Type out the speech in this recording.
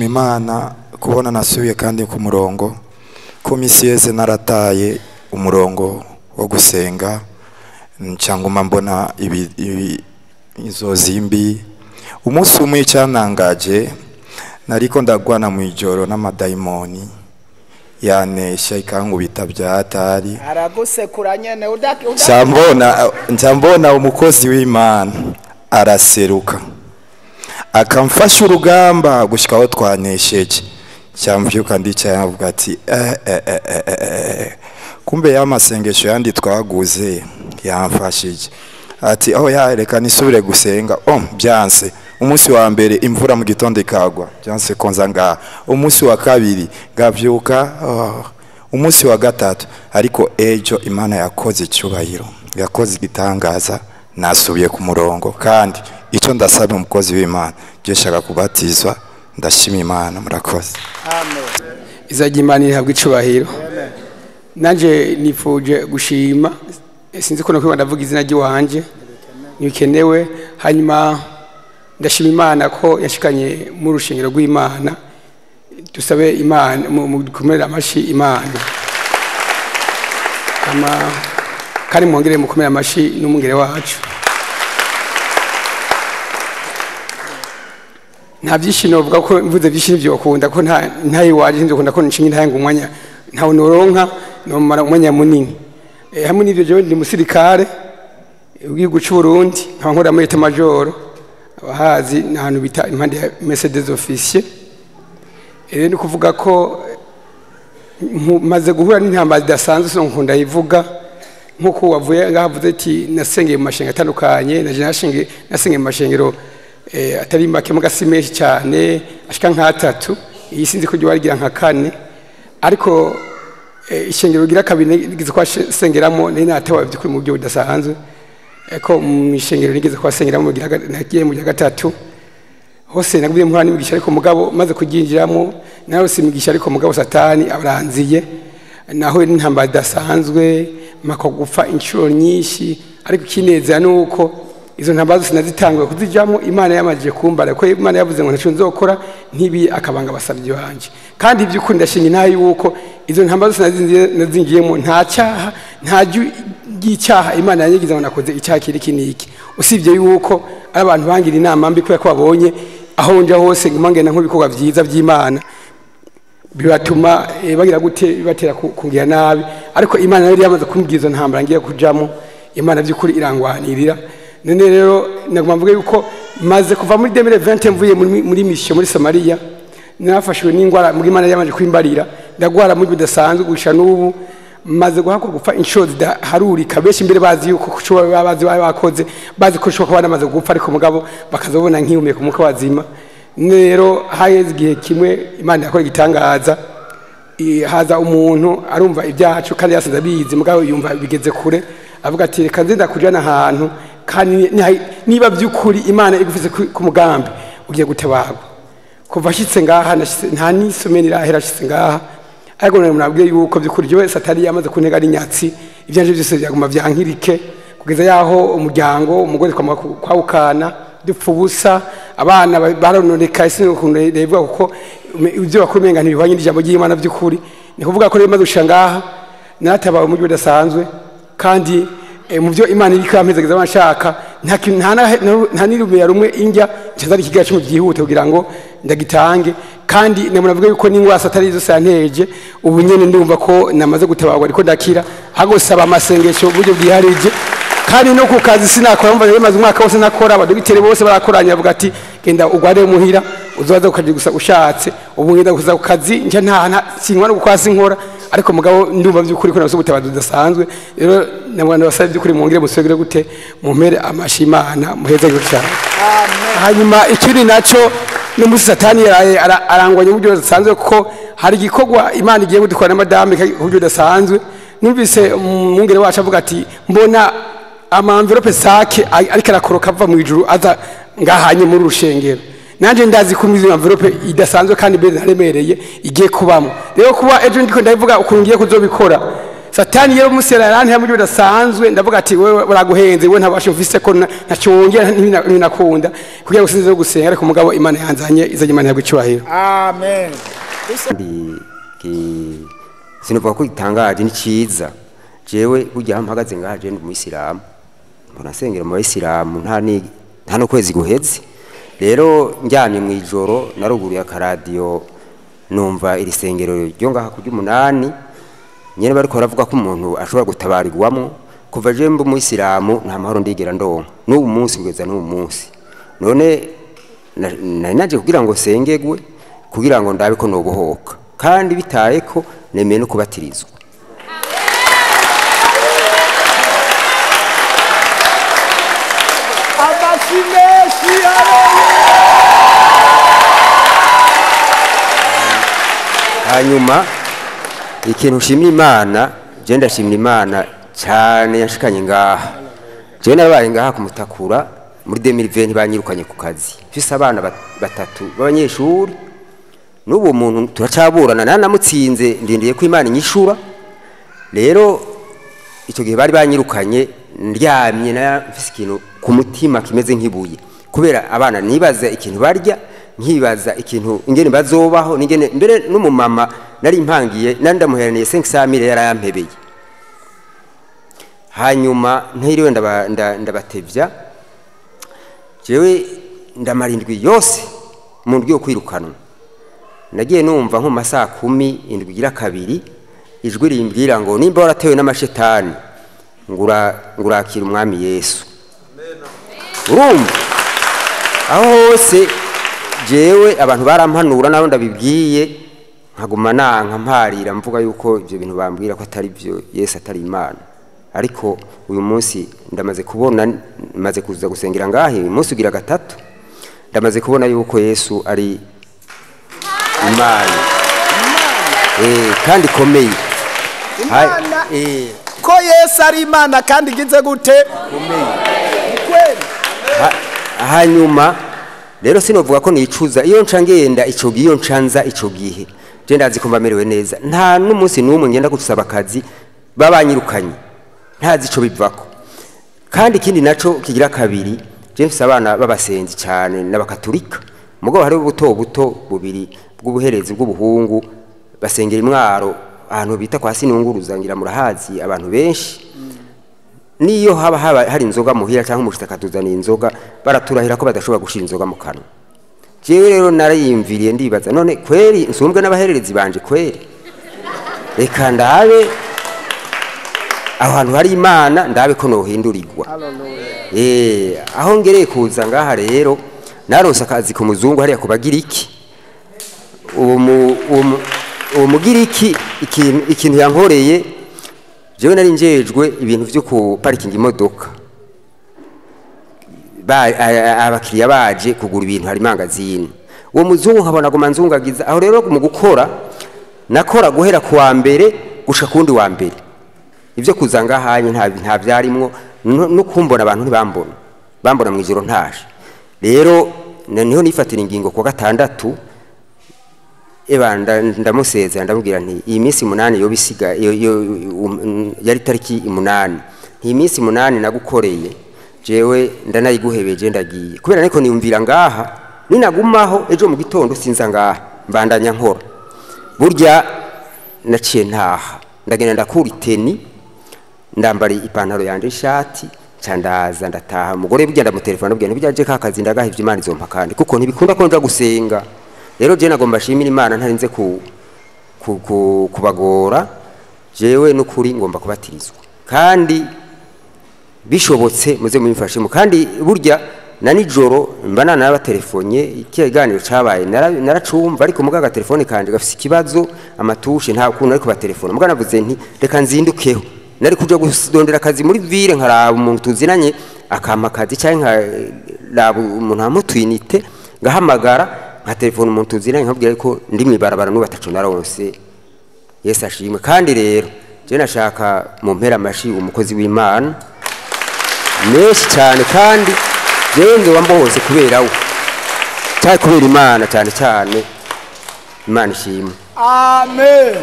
Imana kubona nasubiye kandi ku murongo ko misi yeze narataye umurongo wo gusenga cyangwa mbona izo zimbi umunsi umwe cyanangaje nariko ndagwana mu ijoro n'amadayimoni yanesha ikankubita byatari aragusekura nyene cyambona umukozi w'Imana araseruka akamfasha urugamba gushikaho twanesheje cyamvyuka ndicayavuga ati kumbe y'amasengesho yandi twaguze yamfashije ati aho yareka nisubire gusenga byanse umunsi wa mbere imvura mu gitondo ikagwa byanse konza nga umunsi wa kabiri gavyuka umunsi wa gatatu ariko ejo Imana yakoze cyubahiro yakoze igitangaza nasubiye ku murongo kandi icyo ndasaba umukozi w'Imana gishaka kubatizwa ndashima Imana murakoze amen izaje Imana ihabwe icubahiro nanje nifuje gushima sinzi ko no ndavuga izina ry'iwanje nibikenewe hanyuma ndashima Imana ko yashikanye mu rushingiro rw'Imana dusabe Imana mu dukomera amashi Imana kandi mwongere mukomera amashi n'umungere wacu nta byishimo uvuga ko mvuze byishimo byo ukunda ko nta yiwaje nzo kunda ko nshinga ntaye umwanya ntawe noronka no mara umwanya munini hamwe n'ivyo je ndi musirikare ubwigo cy'u Burundi nkaba nkora muri major abahazi n'ahantu bita impande ya Mercedes officier ni kuvuga ko maze guhura n'intambara zidasanzwe so nkunda yivuga nkuko wavuye ngavuze ati nasengeye mu mashenga atandukanye nasengeye mu mashengero atari make mugasimeshe cyane ashika nk'atatu iyi sinzi ko giwarigira nka kane ariko ishengero gira kabine gize kwa sengeramo ni natawa byukuri mu byo budasanzwe ko mu ishengero nigeze kwa sengeramo nagiye mu gatatu hose nagubiye muhana n'imigisha ariko mugabo maze kuginjiramo naho simigisha ariko mugabo satani abaranziye naho n'intambara dasanzwe mako gupfa inshuro nyinshi ariko kineza nuko izo ntambazo sinazitangwe kuzijamo Imana yamaje kumbara ko Imana yavuze ngo ntaco nzokora ntibi akabanga basabye banje kandi by'ukuri ndashinga nayo yuko izo ntambazo sinazinjiyemo nta cyaha nta y'icyaha Imana yanyigiza ngo nakoze icyaha kiri kiniki usibye yuko ari abantu bangira inama mbi ko babonye aho nja hose ngumangena nk'ubikorwa byiza by'Imana bibatuma bagira gute bibatera kungira nabi ariko Imana yari yamaze kumbwiza ntambara ngiye kujamo Imana by'ukuri irangwanirira none rero nagomba yuko maze kuva muri 2020 mvuye muri mission muri Somalia nafashwe n'ingwara muri Imana yamaje kwimbarira ndagwara mu bidasanzwe gusha n'ubu maze guhakura gupfa inshozi harurika beshi imbere bazi yuko kushobora bazi bakoze bazi ko shobora kuba namaze gupfa ariko mugabo bakazobona nkiyumye ku muka wazima rero hayeze igihe kimwe Imana yakora igitangaza haza umuntu arumva ibyacu kandi yasanze abizi mugabo yumva bigeze kure avuga ati reka nzenda kujana ahantu kandi niba by'ukuri Imana igufise ku mugambi ugiye gutebagwa kuva ashitse ngaha nta nisomeni irahera ashitse ngaha ariko nabwiye yuko by'ukuri je satani yamaze kuntega ari nyatsi ibyanje byose byaguma byankirike kugeza yaho umuryango umugore kwawukana dupfa ubusa abana barononeka isi n'ukuntu kuko ibyo bakumenga ntibihwanye n'ijambo ry'Imana by'ukuri ni kuvuga ko remaze gushangaha natabaye mu buryo budasanzwe kandi mu byo Imana iri kampezageza abashaka nta nirumiya rumwe injya cyazari kigaye cyo byihute kugira ngo ndagitange kandi navuga yuko n'ingwa satari zose yanteje ubu nyene ndumva ko namaze gutabagwa ariko ndakira agosaba amasengesho buryo bwiharije kandi no ku kazi sinakora mva yemaze umwaka wose nakora abadogitere bose barakoranya avuga ati genda ugware muhira uzoza ukaje gusa ushatse ubu ngenda kuza ku kazi nje nta sinkwa no kwasi nkora ariko mugabo ndumva by'ukuri ko naso gutabaza dudasanzwe rero nabwana basabye by'ukuri mwongere musegere gute mumpere amashimana muheze cyane hanyuma ikiri naco n'umusi satani arangwanye mu buryo budasanzwe ko hari gikorwa Imana igiye gudukora na madame ku buryo budasanzwe numvise umwungere wacu avuga ati mbona amamverope sake ariko arakoroka ava mu ijuru aza ngahanye muri rushengero nanje ndazi ko mizi envelope idasanzwe kandi be naremereye igiye kubamo rero kuba ejo ndiko ndavuga ukuntu ngiye kuzobikora satani yero musera yaranti hamwe bidasanzwe ndavuga ati wewe baraguhenze we ntabashe mfise ko ntacongera n'inakunda kugira ngo sinze gusenga ariko umugabo Imana yanzanye izanye Imana yagwicubahiro. Amen. Sinovuga ko itangaje ni ciza jewe burya mpagaze ngaje ndi umuyisilamu mbona sengera mu bayisilamu nta no kwezi guheze rero njyamye mu ijoro naruguru ya karadio numva iri sengero ryo ngaha ku 8 nyene bariko baravuga ko umuntu ashobora gutabarirwamo kuva je mbu umuyisilamu nta mahoro ndigera ndonka n'ubu munsi kugeza n'ubu munsi none naje kugira ngo sengegwe kugira ngo ndabe ko nobohoka kandi bitaye ko nemeye no kubatirizwa. Hanyuma ikintu ushimye Imana je ndashimye Imana cyane yashikanye ngaha je nabaye ngaha kumutakura muri 2020 banyirukanye ku kazi fise abana batatu b'abanyeshuri n'ubu muntu turacaburana namutsinze ndindiye ko Imana inyishura rero icyo gihe bari banyirukanye ndyamye na mfise ikintu ku mutima kimeze nk'ibuye kubera abana nibaza ikintu barya nkibaza ikintu ingene bazobaho ningene mbere n'umumama nari impangiye nandamuheraniye 500 yarayampebeye hanyuma ntiriwe ndabatevya jewe ndamarindwi yose mu ndyo kwirukanwa nagiye numva nko masaa 10 indwi gira kabiri ijwi rimbwira ngo nimba waratewe n'amashetani ngurakira umwami Yesu. Urumva aho hose jewe abantu barampanura naho ndabibwiye nkaguma nanka mparira mvuga yuko ibyo bintu bambwira ko atari byo Yesu atari Imana ariko uyu munsi ndamaze kubona maze kuza gusengera ngahe umunsi ugira gatatu ndamaze kubona yuko Yesu ari Imana kandi komeye Imana ko Yesu ari Imana kandi gize gute komeye hanyuma rero sinovuga ko nicuza iyo ncangenda ico giyo ncanza ico gihe je ndazi ko mbamerewe neza nta n'umunsi n'umwe ngenda gusaba akazi babanyirukanye ntazi ico bivako kandi ikindi naco kigira kabiri je mfise abana babasenzi cyane n'abakatolika mugabo hari buto bubiri bw'ubuherezi bw'ubuhungu basengera imwaro ahantu bita kwa Sinunguruza ngira murahazi abantu benshi niyo haba hari inzoga muhira cyangwa umushitakaduza inzoga baraturahira ko badashobora gushira inzoga mu kanwa jewe rero narayimviriye ndibaza none kweri nsumbwe n'abahererezi banje kweri reka ndabe aho hantu hari Imana ndabe ko nohindurirwa aho ngereye kuza ngaha rero naronse akazi ku muzungu hariya kubagiriki uwo mugiriki ikintu yankoreye jewe nari njejwe ibintu byo ku parking imodoka abakiriya baje kugura ibintu hari mangazini uwo muzungu nkabona goma nzungagiza aho rero mu gukora nakora guhera ku wa mbere gusha kundi wa mbere ivyo kuzanga hanye nta byarimwo no kumbona abantu ntibambona mu ijoro ntaje rero niho nifatira ingingo ku gatandatu ndamusezera ndamubwira nti iyi minsi 8 yo bisiga yari tariki 8 iyi minsi 8 nagukoreye jewe ndanayiguhebeje ndagiye kubera niko niyumvira ngaha ninagumaho ejo mu gitondo sinza ngaha mbandanya nkora burya naciye ntaha ndagenda ndakura iteni ndambari ipantaro yanje ishati candaza ndataha mugore burya ndamutelefona bugenda burya je kakazi ndagahivye Imana izompa kandi kuko ntibikunda ko nja gusenga rero je nagomba shimira Imana ntarinze kubagora jewe n'ukuri ngomba kubatirizwa kandi bishobotse muze mumfashemo kandi burya na nijoro mbana n'abatelefonye ikiganiro cabaye naracumva ariko mugaga telefone kanje gafise ikibazo amatushe nta kuntu ariko batelefona mugana navuze nti reka nzindukeho nari kuja gusondera akazi muri ville nkaraba umuntu tuzinanye akampa akazi cyangwa nkaraba umuntu amutwinite ngahamagara nka telefone umuntu tuzinanye nkabwira ko ndi mwibarabara n'ubatacu naronse Yesu ashimwe kandi rero je nashaka mu mpera amashi umukozi w'Imana menshi cyane kandi jewe nzoba mbose kubera we cyari kubera Imana cyane Imana ishimwe amen.